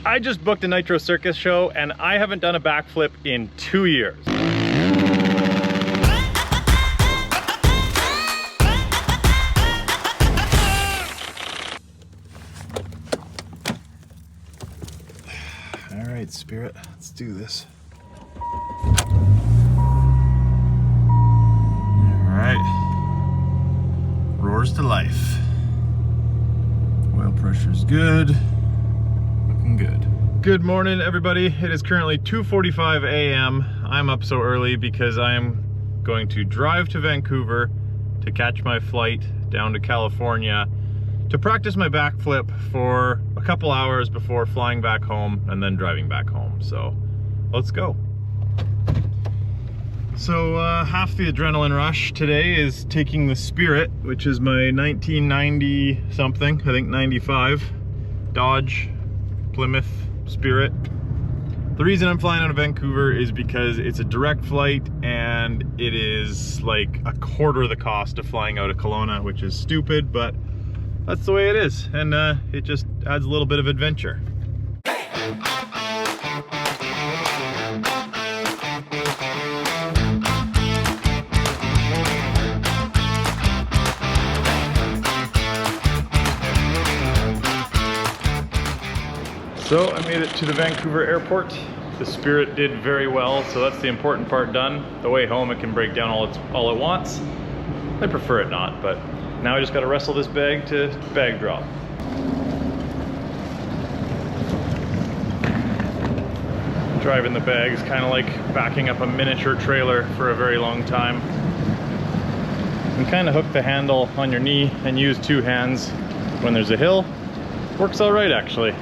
I just booked a Nitro Circus show and I haven't done a backflip in 2 years. All right, Spirit, let's do this. All right, roars to life. Oil pressure's good, looking good. Good morning, everybody. It is currently 2:45 a.m. I'm up so early because I am going to drive to Vancouver to catch my flight down to California to practice my backflip for a couple hours before flying back home and then driving back home. So let's go. So half the adrenaline rush today is taking the Spirit, which is my 1990 something, I think 95 Dodge Plymouth Spirit. The reason I'm flying out of Vancouver is because it's a direct flight and it is like a quarter of the cost of flying out of Kelowna, which is stupid, but that's the way it is, and it just adds a little bit of adventure. So I made it to the Vancouver airport. The Spirit did very well, so that's the important part done. The way home it can break down all it wants. I prefer it not, but now I just got to wrestle this bag to bag drop. Driving the bag is kind of like backing up a miniature trailer for a very long time. You can kind of hook the handle on your knee and use two hands when there's a hill. Works all right, actually.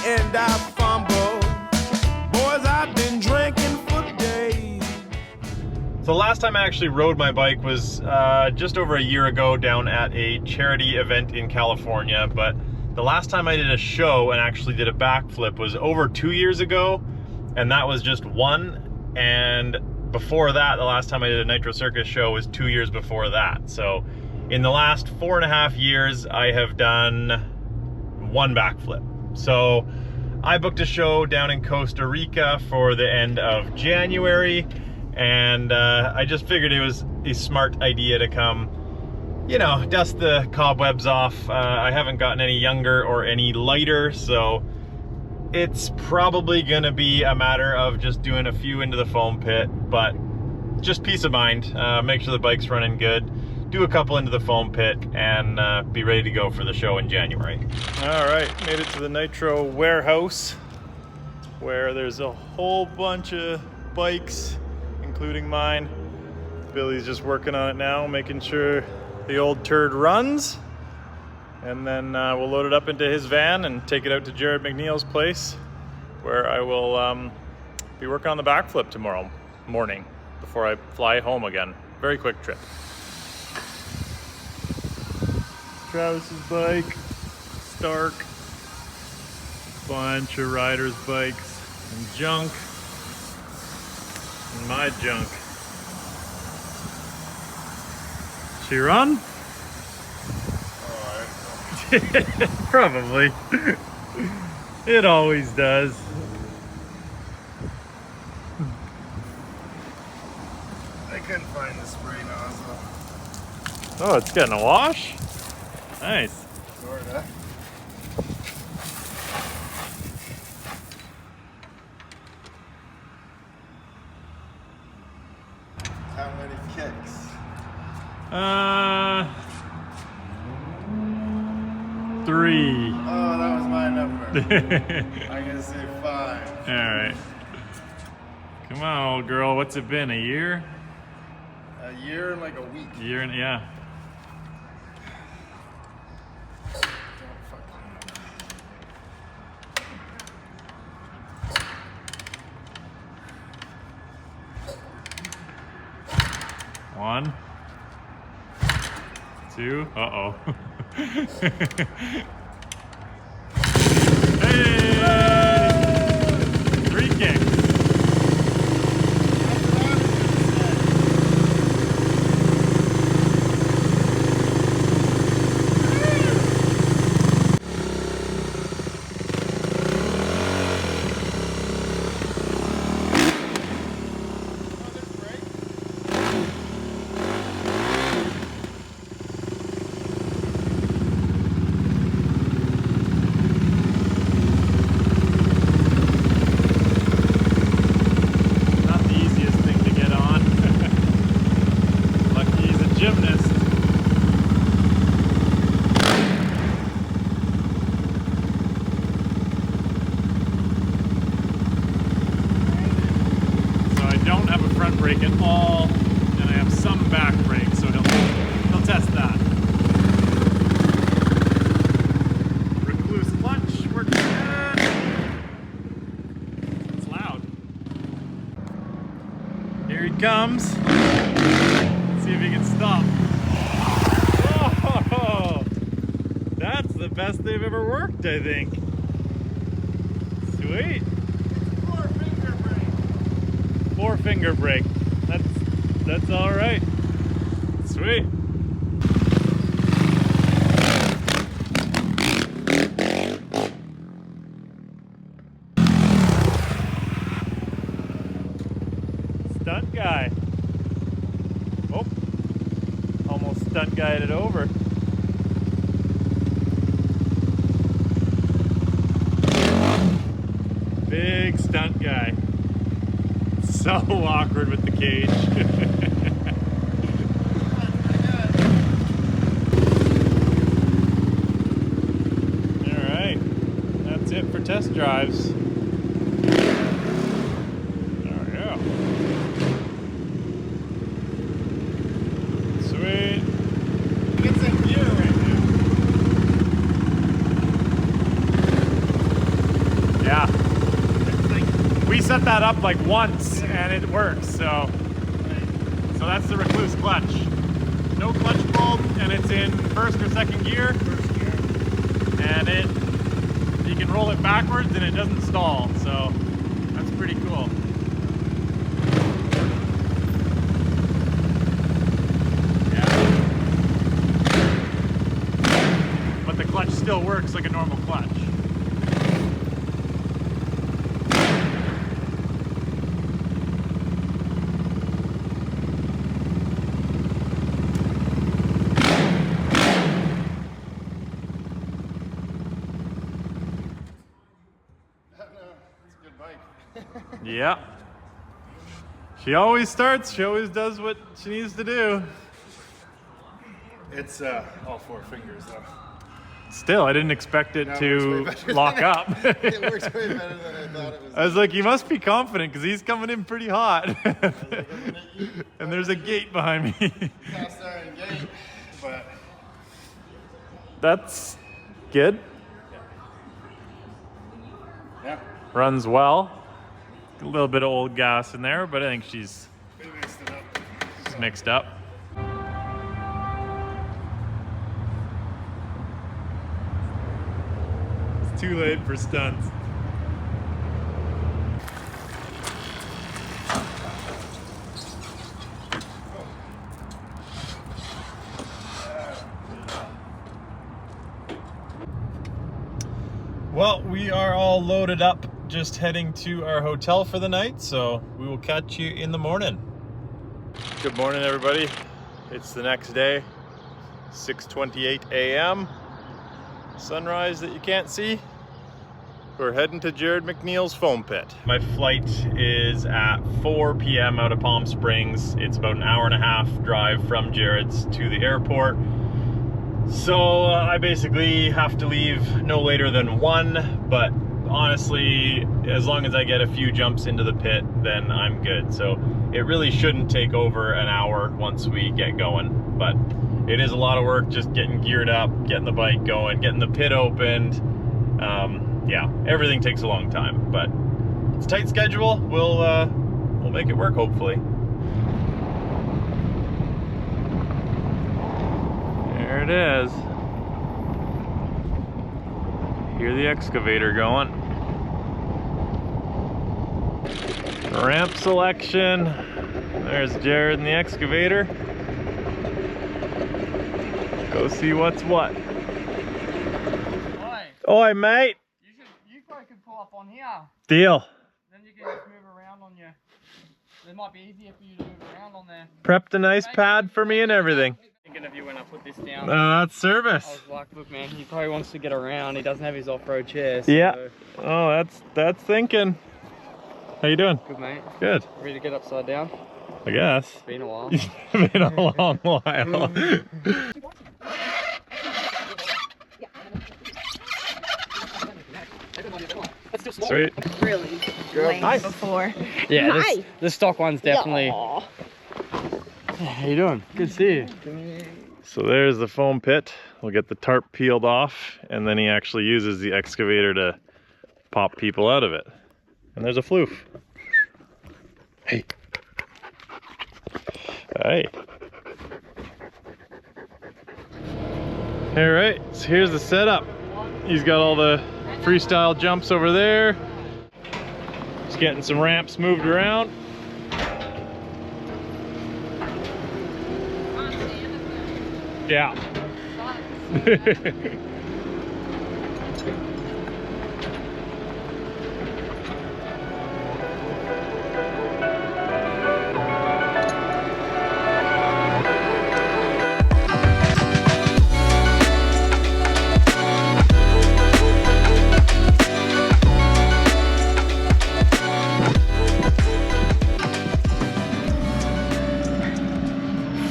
And I fumble. Boys, I've been drinking for days. So the last time I actually rode my bike was just over a year ago down at a charity event in California, but the last time I did a show and actually did a backflip was over 2 years ago, and that was just one. And before that, the last time I did a Nitro Circus show was 2 years before that. So in the last 4.5 years, I have done one backflip. So I booked a show down in Costa Rica for the end of January, and I just figured it was a smart idea to come, you know, dust the cobwebs off. I haven't gotten any younger or any lighter, so it's probably gonna be a matter of just doing a few into the foam pit, but just peace of mind. Make sure the bike's running good. Do a couple into the foam pit and be ready to go for the show in January. All right, made it to the Nitro warehouse where there's a whole bunch of bikes, including mine. Billy's just working on it now, making sure the old turd runs. And then we'll load it up into his van and take it out to Jared McNeil's place, where I will be working on the backflip tomorrow morning before I fly home again. Very quick trip. Travis's bike, Stark, bunch of riders' bikes, and junk, and my junk. She run? Probably. It always does. I couldn't find the spray nozzle. Oh, it's getting a wash? Nice. Sorta. How many kicks? 3. Oh, that was my number. I'm gonna say 5. All right. Come on, old girl. What's it been? A year? A year and like a week. Year and yeah. 1, 2, uh-oh. Hey! 3 kicks. Brake at all, and I have some back brake, so he'll test that. Recluse clutch works good. It's loud. Here he comes. Let's see if he can stop. Oh, that's the best they've ever worked, I think. Sweet. 4-finger brake. That's all right. Sweet. Stunt guy. Oh, almost stunt guyed it over. Big stunt guy. So awkward with the cage. Alright, that's it for test drives. There we go. Sweet. Get some view right now. Yeah. We set that up like once and it works, so that's the Recluse clutch. No clutch bulb, and it's in first or second gear. And you can roll it backwards and it doesn't stall, so that's pretty cool. Yeah. But the clutch still works like a normal clutch. Yeah. She always starts, she always does what she needs to do. It's all 4 fingers though. Still, I didn't expect it to lock up. It works way better than I thought it was. I was like, you must be confident because he's coming in pretty hot. And there's a gate behind me. Cast iron gate, but that's good. Yeah. Runs well. A little bit of old gas in there, but I think she's mixed up. It's too late for stunts. Well, we are all loaded up, just heading to our hotel for the night, so we will catch you in the morning. Good morning, everybody. It's the next day, 6:28 a.m. Sunrise that you can't see. We're heading to Jared McNeil's foam pit. My flight is at 4 p.m. out of Palm Springs. It's about an hour and a half drive from Jared's to the airport. So I basically have to leave no later than 1, but honestly, as long as I get a few jumps into the pit, then I'm good. So it really shouldn't take over an hour once we get going, but it is a lot of work just getting geared up, getting the bike going, getting the pit opened. Yeah, everything takes a long time, but it's a tight schedule. We'll make it work, hopefully. There it is. Hear the excavator going. Ramp selection. There's Jared and the excavator. Go see what's what. Oi, mate. You probably could pull up on here. Deal. Then you can just move around on your. It might be easier for you to move around on there. Prepped a nice pad for me and everything. Thinking of you when I put this down. That's service. I was like, look, man, he probably wants to get around. He doesn't have his off-road chair. So Yeah. Oh, that's thinking. How you doing? good, mate. Good. Ready to get upside down? I guess. It's been a while. It's been a long while. Sweet. Really lame before. Yeah, Hi. this stock one's definitely. Aw. How you doing? Good to see you. So there's the foam pit. We'll get the tarp peeled off, and then he actually uses the excavator to pop people out of it. And there's a floof. Hey. Hey. All right, so here's the setup. He's got all the freestyle jumps over there. Just getting some ramps moved around. Yeah.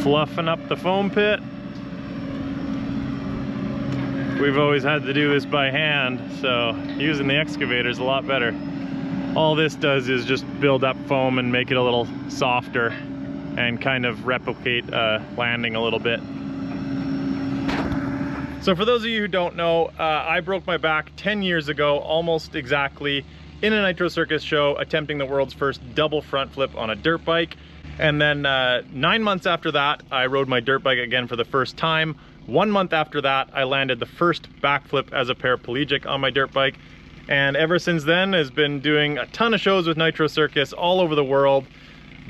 Fluffing up the foam pit. We've always had to do this by hand, so using the excavator is a lot better. All this does is just build up foam and make it a little softer and kind of replicate landing a little bit. So for those of you who don't know, I broke my back 10 years ago, almost exactly, in a Nitro Circus show, attempting the world's first double front flip on a dirt bike. And then 9 months after that, I rode my dirt bike again for the first time. 1 month after that, I landed the first backflip as a paraplegic on my dirt bike. And ever since then, has been doing a ton of shows with Nitro Circus all over the world.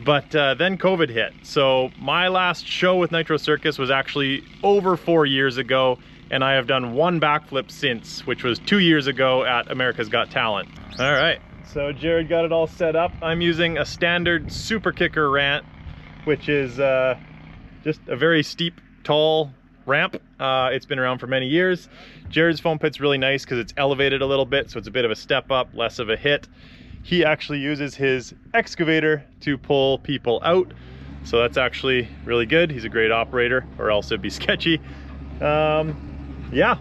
But then COVID hit. So my last show with Nitro Circus was actually over 4 years ago. And I have done one backflip since, which was 2 years ago at America's Got Talent. All right. So Jared got it all set up. I'm using a standard super kicker ramp, which is just a very steep, tall ramp. It's been around for many years. Jared's foam pit's really nice because it's elevated a little bit, so it's a bit of a step up, less of a hit. He actually uses his excavator to pull people out, so that's actually really good. He's a great operator, or else it'd be sketchy. Yeah.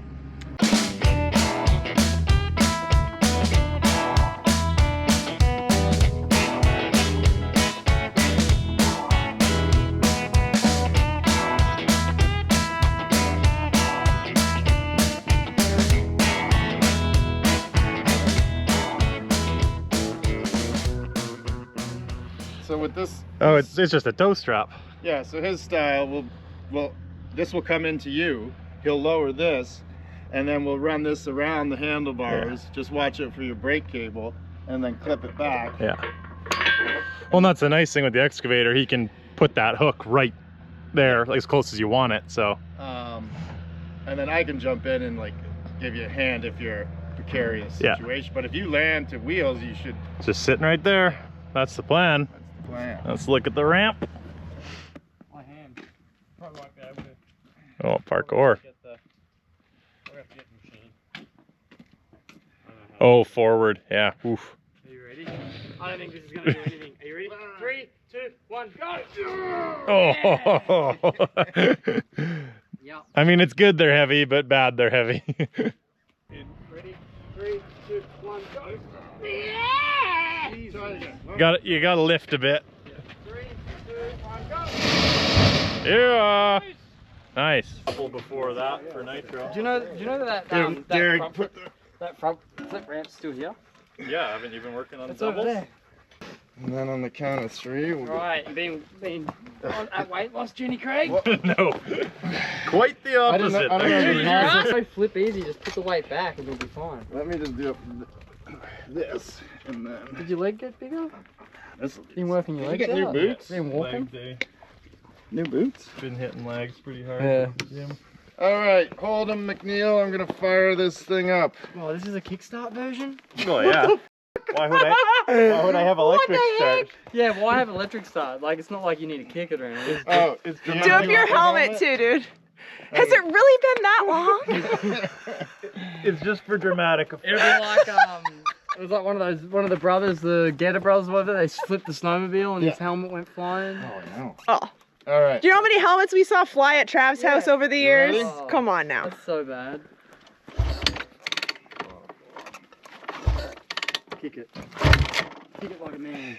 So with this, Oh, it's just a toe strap. yeah, so his style this will come into you. He'll lower this, and then we'll run this around the handlebars. Just watch it for your brake cable, and then clip it back. Yeah. Well, and that's the nice thing with the excavator. He can put that hook right there, like as close as you want it. So. And then I can jump in and like give you a hand if you're a precarious situation. But if you land to wheels, you should. Just sitting right there. That's the plan. That's the plan. Let's look at the ramp. My hand. Probably won't be able to. Oh, parkour. Get the machine. Oh, forward. Yeah. Oof. Are you ready? I don't think this is going to do anything. Are you ready? 3, 2, 1, go! Oh. Yeah. I mean, it's good they're heavy, but bad they're heavy. Ready? 3, 2, 1, go! You gotta lift a bit. 3, 2, 1, go! Yeah. Nice. Couple before that for Nitro. Do you know that that front flip ramp's still here? Yeah, haven't you been working on It's doubles? over there. And then on the count of 3, we'll Right, being at weight loss, Jenny Craig. No. Quite the opposite. I don't know. So flip easy, just put the weight back and you'll be fine. Let me just do this, and then Did your leg get bigger? this will be. Been working your Did legs you get out? new boots? Been walking? Leg day. New boots? Been hitting legs pretty hard. Yeah. Gym. All right, hold him, McNeil. I'm gonna fire this thing up. Oh, this is a kickstart version? Oh yeah. Why would I have electric start? Yeah, why have electric start? Like, it's not like you need to kick it or anything. Oh, it's Do up your helmet too, dude. Has it really been that long? It's just for dramatic effect. It'll be like, it was like one of the brothers, the Getter brothers, whatever, they flipped the snowmobile and his helmet went flying. Oh no. Oh. All right. Do you know how many helmets we saw fly at Trav's house over the years? ready? Oh, Come on now. That's so bad. Kick it. Kick it like a man.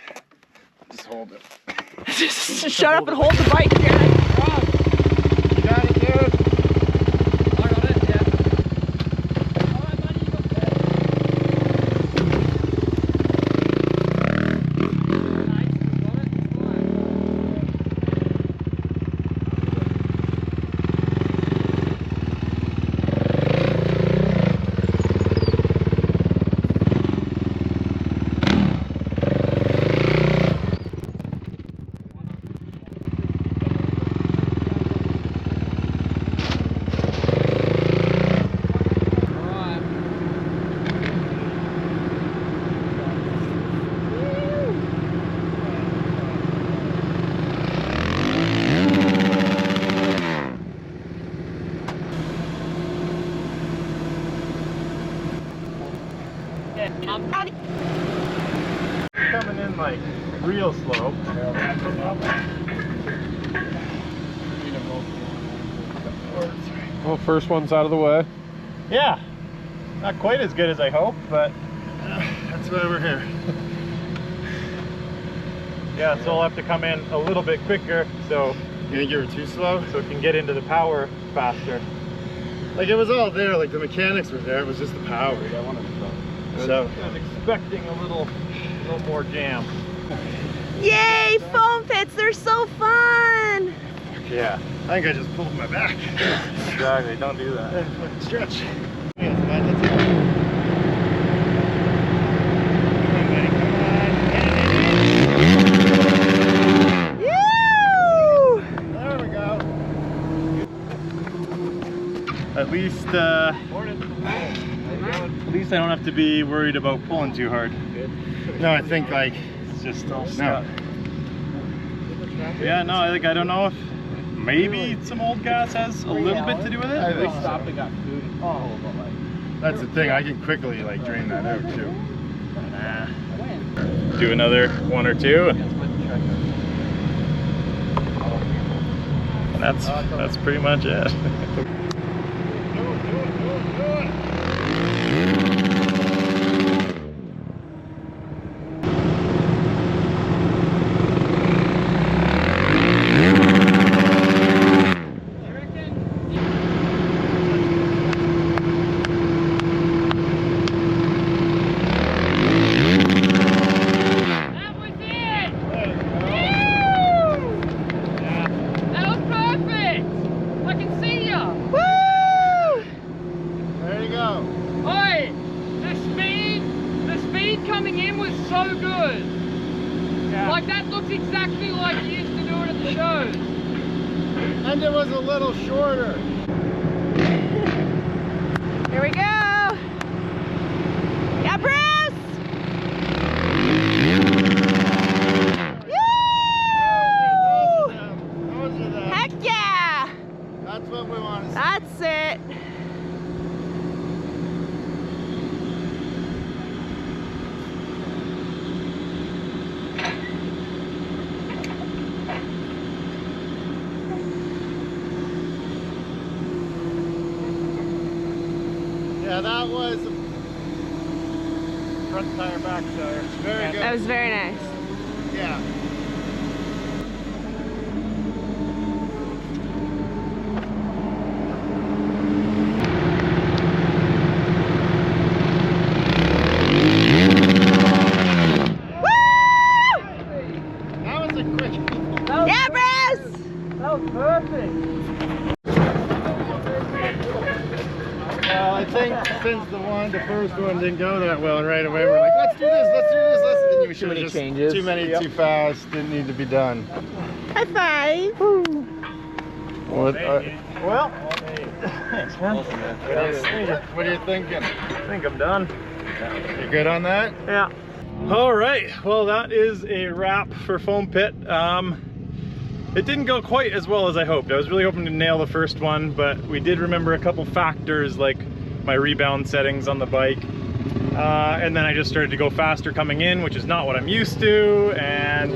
Just hold it. Just shut up and hold the bike, Jared. You got it, dude. I got it, yeah. Alright, buddy, you got that. Nice, you got it, it's fine. Coming in like real slow. Well, first one's out of the way. Yeah. Not quite as good as I hoped, but That's why we're here. yeah, so I'll have to come in a little bit quicker so You think you were too slow? it can get into the power faster. Like it was all there, like the mechanics were there, it was just the power. I wanted to so I was expecting a little more jam. Yay, foam pits, they're so fun. Yeah. I think I just pulled my back. Exactly, don't do that. Stretch. Woo! There we go. At least I don't have to be worried about pulling too hard. No, I think like It's just all no. stuck. Yeah, no, I don't know if maybe some old gas has a little bit to do with it. I think so. That's the thing. I can quickly like drain that out too. Do another one or two. And that's pretty much it. Coming in was so good. Yeah. Like that looks exactly like you used to do it at the shows. And it was a little shorter. Here we go. Yeah, Bruce. Woo! Heck yeah. That's what we want to see. That's it. Yeah, that was Front tire, back tire. very good. That was very nice. Yeah. Woo! wanted the first one, didn't go that well, and right away we're like, let's do this, let's do this, let's. And we should have just changes. too many, too fast, didn't need to be done. High five. What? Well, thanks, man. What are you thinking? I think I'm done. You good on that? Yeah. All right, well, that is a wrap for Foam Pit. It didn't go quite as well as I hoped. I was really hoping to nail the first one, but we did remember a couple factors like my rebound settings on the bike. And then I just started to go faster coming in, which is not what I'm used to. And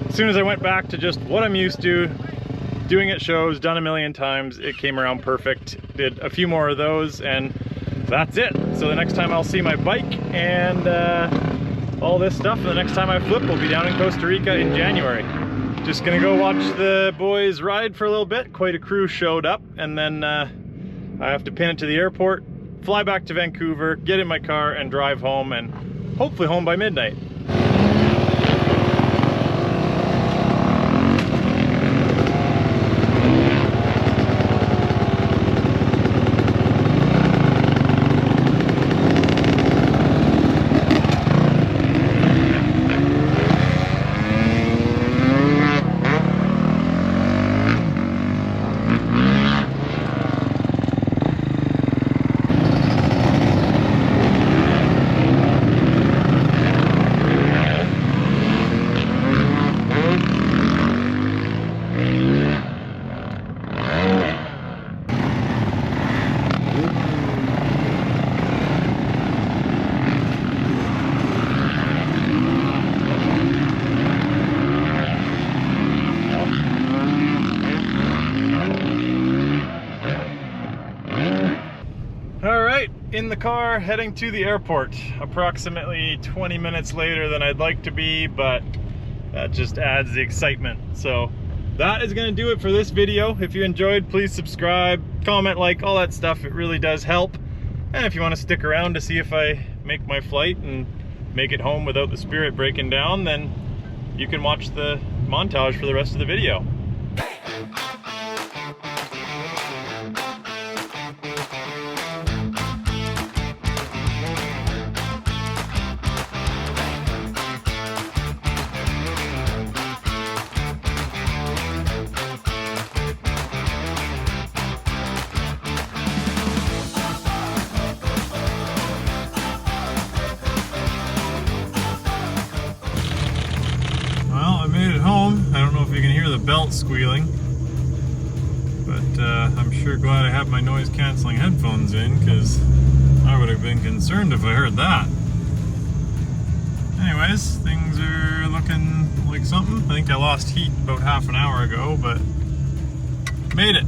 as soon as I went back to just what I'm used to, doing at shows, done a million times, it came around perfect. Did a few more of those and that's it. So the next time I'll see my bike and all this stuff, the next time I flip will be down in Costa Rica in January. Just gonna go watch the boys ride for a little bit. Quite a crew showed up, and then I have to pin it to the airport, fly back to Vancouver, get in my car and drive home, and hopefully home by midnight. In the car heading to the airport, approximately 20 minutes later than I'd like to be, but that just adds the excitement. So that is going to do it for this video. If you enjoyed, please subscribe, comment, like, all that stuff. It really does help. And if you want to stick around to see if I make my flight and make it home without the Spirit breaking down, then you can watch the montage for the rest of the video. I don't know if you can hear the belt squealing, but I'm sure glad I have my noise cancelling headphones in, because I would have been concerned if I heard that. Anyways, things are looking like something. I think I lost heat about half an hour ago, but made it.